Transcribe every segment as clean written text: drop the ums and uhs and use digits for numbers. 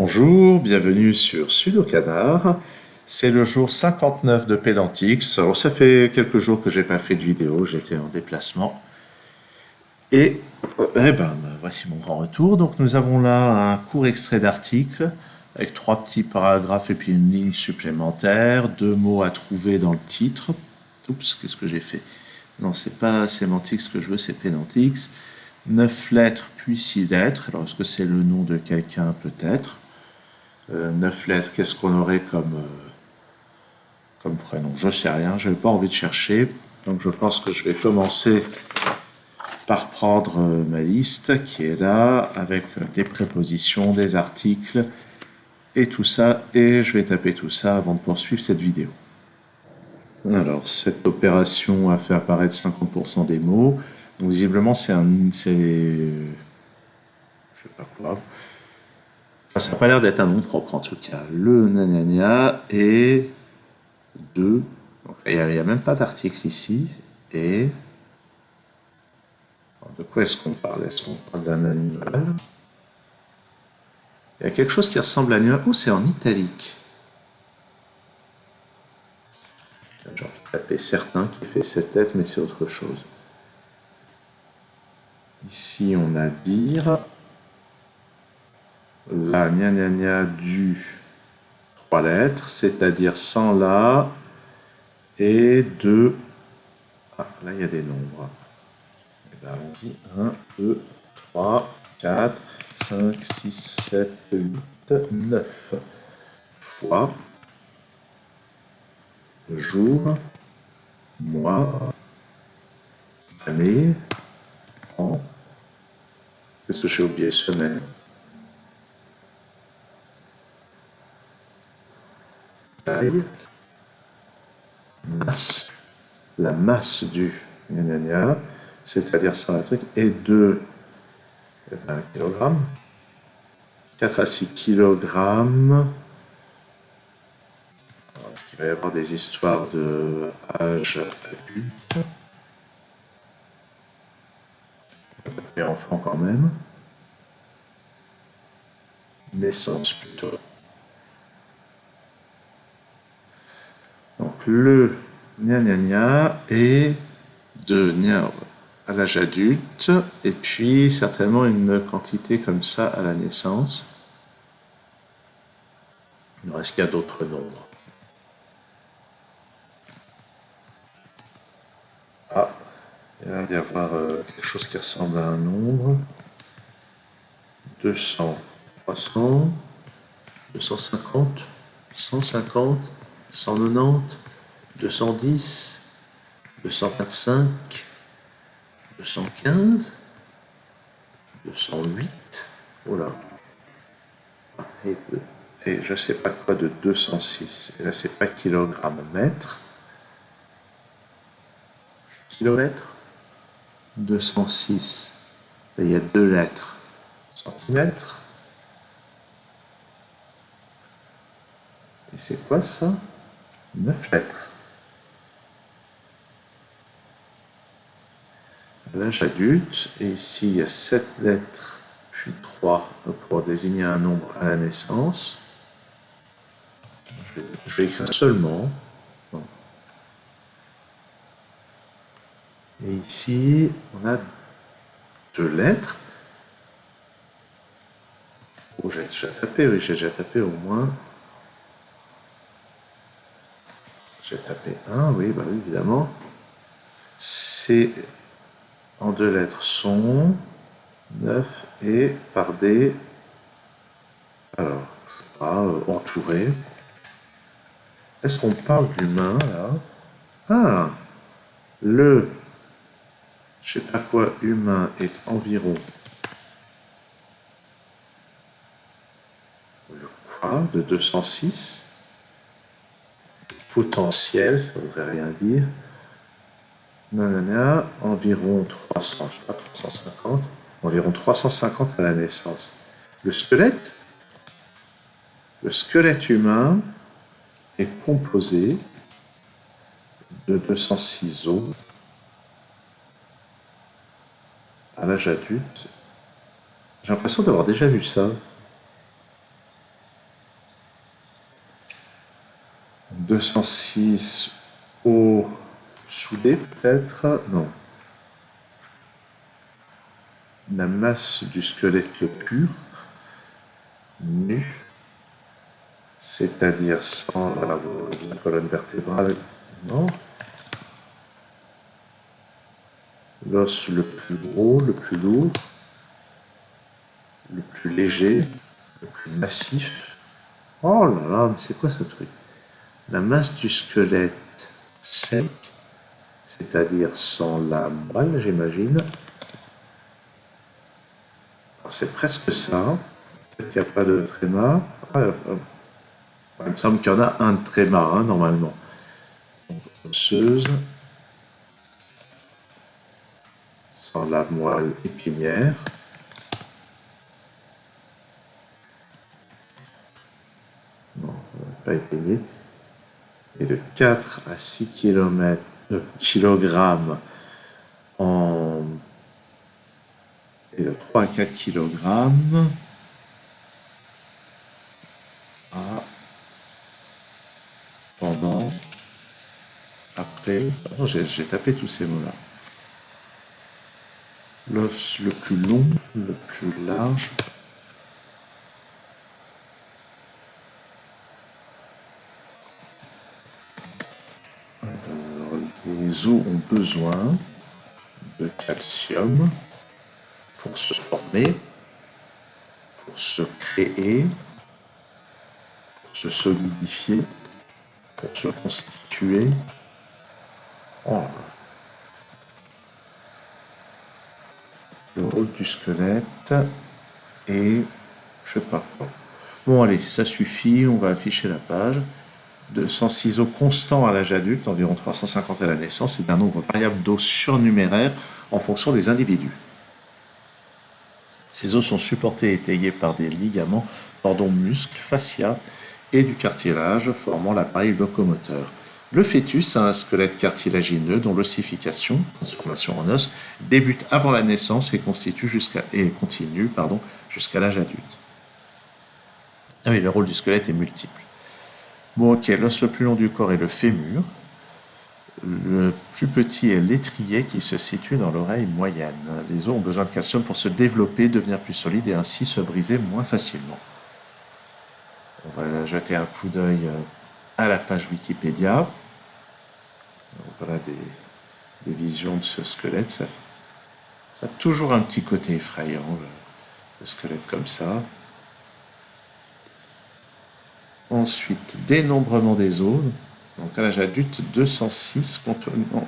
Bonjour, bienvenue sur Sudokanar. C'est le jour 59 de Pédantix. Alors, ça fait quelques jours que j'ai pas fait de vidéo, j'étais en déplacement. Et voici mon grand retour. Donc nous avons là un court extrait d'article avec 3 petits paragraphes et puis une ligne supplémentaire, 2 mots à trouver dans le titre. Oups, qu'est-ce que j'ai fait? Non, c'est pas Sémantix que je veux, c'est Pédantix. 9 lettres puis 6 lettres. Alors est-ce que c'est le nom de quelqu'un peut-être? 9 lettres, qu'est-ce qu'on aurait comme prénom? Je sais rien, je n'ai pas envie de chercher. Donc je pense que je vais commencer par prendre ma liste qui est là avec des prépositions, des articles et tout ça. Et je vais taper tout ça avant de poursuivre cette vidéo. Alors, cette opération a fait apparaître 50% des mots. Donc visiblement, je sais pas quoi. Enfin, ça n'a pas l'air d'être un nom propre en tout cas. Le nanania et de. Il n'y a même pas d'article ici. Et. De quoi est-ce qu'on parle? Est-ce qu'on parle d'un animal? Il y a quelque chose qui ressemble à un animal. Oh, c'est en italique. J'ai envie de taper certain qui fait cette tête, mais c'est autre chose. Ici, on a dire. La gna gna gna du 3 lettres, c'est-à-dire sans la et de. Ah, là, il y a des nombres. Et bien, allons-y. 1, 2, 3, 4, 5, 6, 7, 8, 9. Fois, jour, mois, année, an. Qu'est-ce que j'ai oublié? Semaine. Taille, masse. La masse du gna gna gna, c'est-à-dire sans la truc, et de 1 kg. 4 à 6 kg. Est-ce qu'il va y avoir des histoires de âge adulte? Et enfant quand même. Naissance plutôt. Donc le gna gna gna et de gna à l'âge adulte, et puis certainement une quantité comme ça à la naissance. Alors, est-ce qu'il y a d'autres nombres? Ah, il y a l'air d'y avoir quelque chose qui ressemble à un nombre. 200, 300, 250, 150, 190, 210, 225, 215, 208. Oh là. Et je sais pas quoi de 206. Et là, c'est pas kilogramme, mètre. Kilomètre. 206. Là, il y a 2 lettres. Centimètre. Et c'est quoi ça? 9 lettres. L'âge adulte. Et ici, il y a 7 lettres, puis 3 pour désigner un nombre à la naissance. Je vais écrire seulement. Non. Et ici, on a 2 lettres. Oh, j'ai déjà tapé, oui, j'ai déjà tapé au moins. J'ai tapé 1, oui, bah oui, évidemment. C'est en 2 lettres son, 9 et par des. Alors, je sais pas, entouré. Est-ce qu'on parle d'humain là? Ah, le. Je sais pas quoi, humain est environ. Le quoi de 206. Potentiel, ça ne voudrait rien dire. Nanana, environ 300, je sais pas, 350. Environ 350 à la naissance. Le squelette? Le squelette humain est composé de 206 os à l'âge adulte. J'ai l'impression d'avoir déjà vu ça. 206 os soudés peut-être. Non. La masse du squelette pur, nu, c'est-à-dire sans la colonne vertébrale, non. L'os le plus gros, le plus lourd, le plus léger, le plus massif. Oh là là, mais c'est quoi ce truc? La masse du squelette sec, c'est-à-dire sans la moelle, j'imagine. Alors c'est presque ça. Peut-être qu'il n'y a pas de tréma. Il me semble qu'il y en a un de tréma, hein, normalement. Donc, osseuse, sans la moelle épinière. Non, pas épinier. Et de 4 à 6 kilogrammes en... Et de 3 à 4 kilogrammes à... pendant... après... Oh, j'ai tapé tous ces mots-là. L'os le plus long, le plus large. Alors, les os ont besoin de calcium pour se former, pour se créer, pour se solidifier, pour se constituer. Oh. Le rôle du squelette et je sais pas quoi. Bon allez, ça suffit, on va afficher la page. 206 os constants à l'âge adulte, environ 350 à la naissance, et d'un nombre variable d'os surnuméraire en fonction des individus. Ces os sont supportés et étayés par des ligaments, tendons, muscles, fascia et du cartilage formant l'appareil locomoteur. Le fœtus a un squelette cartilagineux dont l'ossification, transformation en os, débute avant la naissance et continue jusqu'à l'âge adulte. Ah oui, le rôle du squelette est multiple. Bon ok, l'os le plus long du corps est le fémur. Le plus petit est l'étrier qui se situe dans l'oreille moyenne. Les os ont besoin de calcium pour se développer, devenir plus solides et ainsi se briser moins facilement. On va jeter un coup d'œil à la page Wikipédia. Voilà des visions de ce squelette. Ça a toujours un petit côté effrayant, le squelette comme ça. Ensuite, dénombrement des os. Donc à l'âge adulte, 206,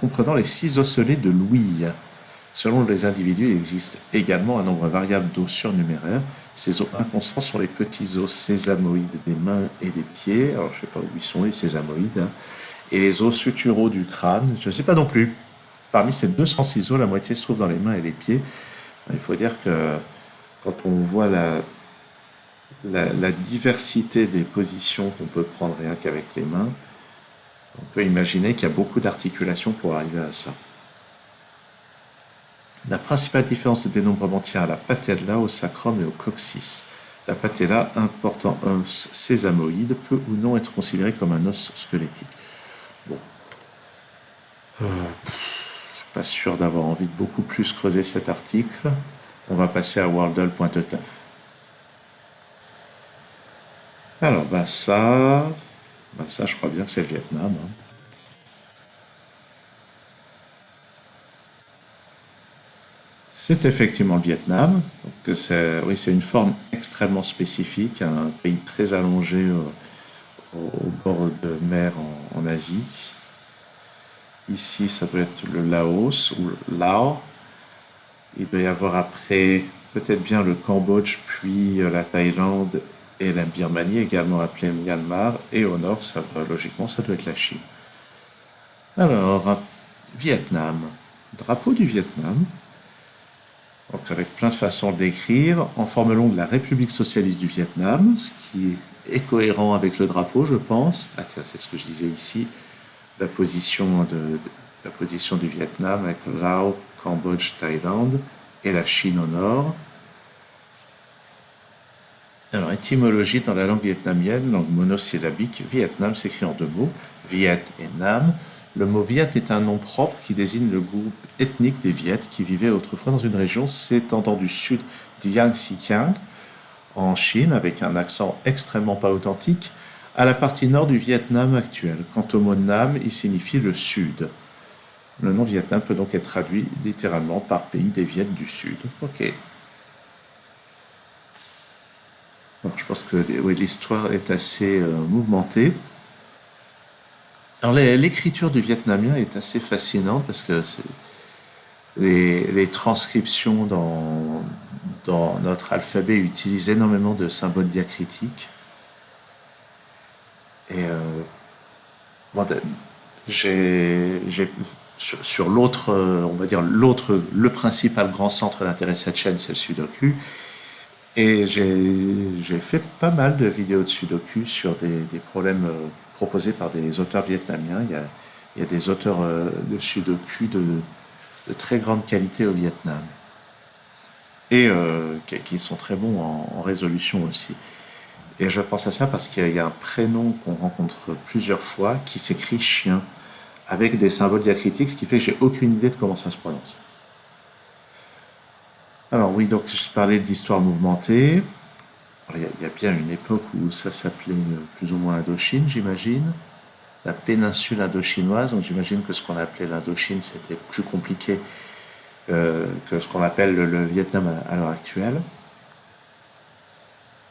comprenant les 6 osselets de l'ouïe. Selon les individus, il existe également un nombre variable d'os surnuméraires. Ces os inconstants sont les petits os sésamoïdes des mains et des pieds. Alors je ne sais pas où ils sont les sésamoïdes. Hein. Et les os suturaux du crâne, je ne sais pas non plus. Parmi ces 206 os, la moitié se trouve dans les mains et les pieds. Il faut dire que quand on voit la diversité des positions qu'on peut prendre rien qu'avec les mains, on peut imaginer qu'il y a beaucoup d'articulations pour arriver à ça. La principale différence de dénombrement tient à la patella, au sacrum et au coccyx. La patella, important os sésamoïde, peut ou non être considérée comme un os squelettique. Bon. Je ne suis pas sûr d'avoir envie de beaucoup plus creuser cet article. On va passer à worldle.tf. Alors, ça, je crois bien que c'est le Vietnam. Hein. C'est effectivement le Vietnam. Donc c'est une forme extrêmement spécifique, un pays très allongé au bord de mer en Asie. Ici, ça doit être le Laos ou le Laos. Il doit y avoir après peut-être bien le Cambodge, puis la Thaïlande et la Birmanie, également appelée Myanmar. Et au nord, logiquement, ça doit être la Chine. Alors, Vietnam. Drapeau du Vietnam. Donc avec plein de façons de l'écrire, en forme longue, la République socialiste du Vietnam, ce qui est cohérent avec le drapeau, je pense. Ah tiens, c'est ce que je disais ici, la position du Vietnam avec Laos, Cambodge, Thaïlande et la Chine au nord. Alors, étymologie dans la langue vietnamienne, langue monosyllabique, Vietnam s'écrit en deux mots, Viet et Nam. Le mot Viet est un nom propre qui désigne le groupe ethnique des Viet qui vivaient autrefois dans une région s'étendant du sud du Yangtze-Kiang, en Chine, avec un accent extrêmement pas authentique, à la partie nord du Vietnam actuel. Quant au mot Nam, il signifie le sud. Le nom Vietnam peut donc être traduit littéralement par pays des Viet du Sud. Ok. Alors, je pense que oui, l'histoire est assez mouvementée. Alors l'écriture du vietnamien est assez fascinante parce que les transcriptions dans notre alphabet utilisent énormément de symboles diacritiques. Et bon, sur l'autre, on va dire le principal grand centre d'intérêt de cette chaîne, c'est le Sudoku. Et j'ai fait pas mal de vidéos de Sudoku sur des problèmes proposés par des auteurs vietnamiens. Il y a des auteurs de Sudoku de très grande qualité au Vietnam. Et qui sont très bons en résolution aussi. Et je pense à ça parce qu'il y a un prénom qu'on rencontre plusieurs fois qui s'écrit chien, avec des symboles diacritiques, ce qui fait que j'ai aucune idée de comment ça se prononce. Alors oui, donc je parlais d'histoire mouvementée. Il y a bien une époque où ça s'appelait plus ou moins Indochine, j'imagine. La péninsule indochinoise, donc j'imagine que ce qu'on appelait l'Indochine, c'était plus compliqué que ce qu'on appelle le Vietnam à l'heure actuelle.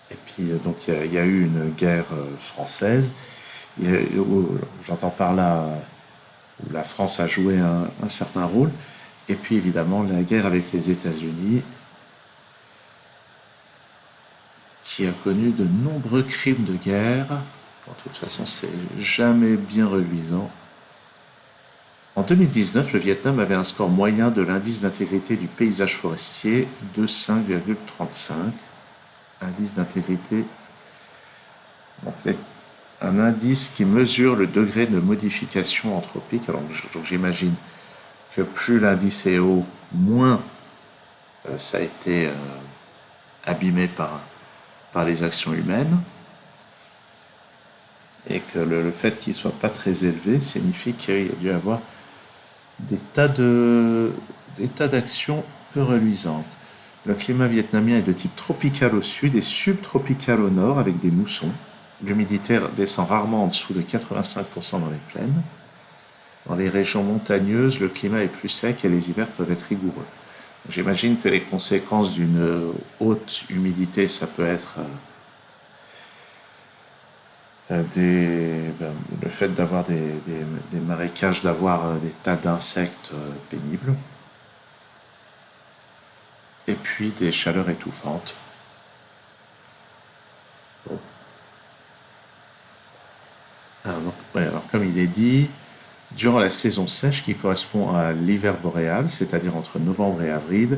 Et puis donc il y a eu une guerre française. J'entends par là où la France a joué un certain rôle. Et puis évidemment la guerre avec les États-Unis, qui a connu de nombreux crimes de guerre. Bon, de toute façon, c'est jamais bien reluisant. En 2019, le Vietnam avait un score moyen de l'indice d'intégrité du paysage forestier de 5,35. Indice d'intégrité. Donc, un indice qui mesure le degré de modification anthropique. Alors, donc j'imagine que plus l'indice est haut, moins ça a été abîmé par les actions humaines. Et que le fait qu'il ne soit pas très élevé signifie qu'il y a dû avoir des tas d'actions peu reluisantes. Le climat vietnamien est de type tropical au sud et subtropical au nord avec des moussons. L'humidité descend rarement en dessous de 85% dans les plaines. Dans les régions montagneuses, le climat est plus sec et les hivers peuvent être rigoureux. J'imagine que les conséquences d'une haute humidité, ça peut être le fait d'avoir des marécages, d'avoir des tas d'insectes pénibles, et puis des chaleurs étouffantes. Bon. Alors, comme il est dit, durant la saison sèche qui correspond à l'hiver boréal, c'est-à-dire entre novembre et avril,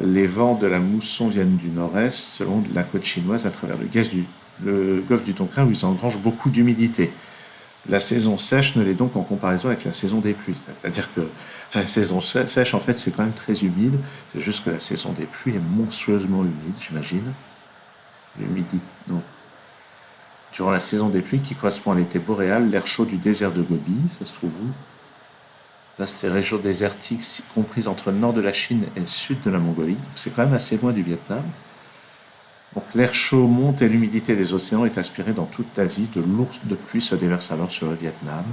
les vents de la mousson viennent du nord-est, selon la côte chinoise, à travers le golfe du Tonkin, où ils engrangent beaucoup d'humidité. La saison sèche ne l'est donc en comparaison avec la saison des pluies. C'est-à-dire que la saison sèche, en fait, c'est quand même très humide. C'est juste que la saison des pluies est monstrueusement humide, j'imagine. L'humidité. Donc, durant la saison des pluies, qui correspond à l'été boréal, l'air chaud du désert de Gobi, ça se trouve où? Là, c'est région désertique comprise entre le nord de la Chine et le sud de la Mongolie. C'est quand même assez loin du Vietnam. Donc l'air chaud monte et l'humidité des océans est aspirée dans toute l'Asie. De lourdes pluies se déversent alors sur le Vietnam.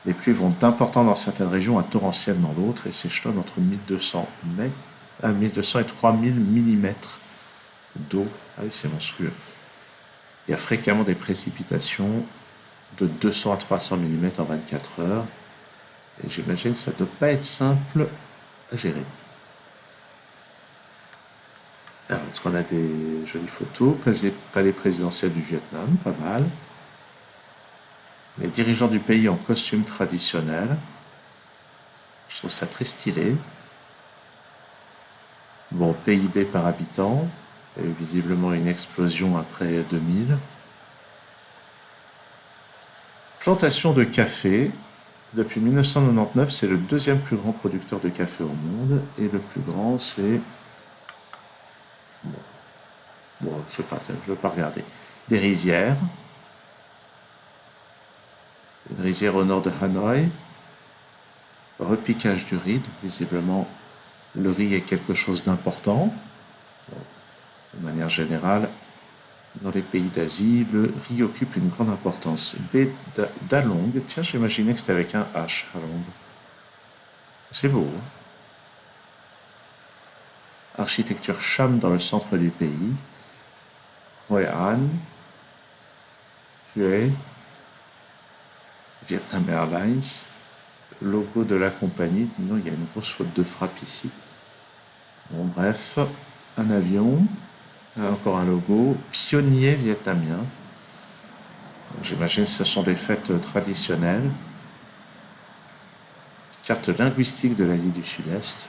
Les pluies vont d'importantes dans certaines régions à torrentielles dans d'autres et s'échelonnent entre 1200 et 3000 mm d'eau. Ah oui, c'est monstrueux. Il y a fréquemment des précipitations de 200 à 300 mm en 24 heures. Et j'imagine que ça ne doit pas être simple à gérer. Alors, est-ce qu'on a des jolies photos? Palais présidentiel du Vietnam, pas mal. Les dirigeants du pays en costume traditionnel. Je trouve ça très stylé. Bon, PIB par habitant. Il y a eu visiblement une explosion après 2000. Plantation de café. Depuis 1999, c'est le deuxième plus grand producteur de café au monde. Et le plus grand, c'est... Bon, je veux pas regarder. Des rizières. Une rizière au nord de Hanoï. Repiquage du riz. Visiblement, le riz est quelque chose d'important. De manière générale, dans les pays d'Asie, le riz occupe une grande importance. Baie d'Along. Tiens, j'imaginais que c'était avec un H, Along. C'est beau. Hein? Architecture Cham dans le centre du pays. Hoi An. Hue. Vietnam Airlines. Logo de la compagnie. Non, il y a une grosse faute de frappe ici. Bon, bref. Un avion. Encore un logo. Pionnier vietnamien. J'imagine que ce sont des fêtes traditionnelles. Carte linguistique de l'Asie du Sud-Est.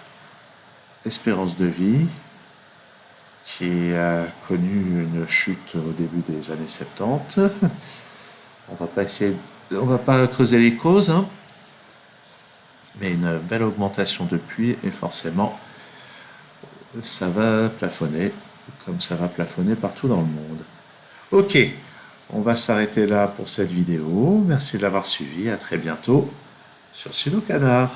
Espérance de vie, qui a connu une chute au début des années 70. On va pas creuser les causes, hein, mais une belle augmentation depuis, et forcément, ça va plafonner, comme ça va plafonner partout dans le monde. Ok, on va s'arrêter là pour cette vidéo. Merci de l'avoir suivi. À très bientôt sur Sudo Canard.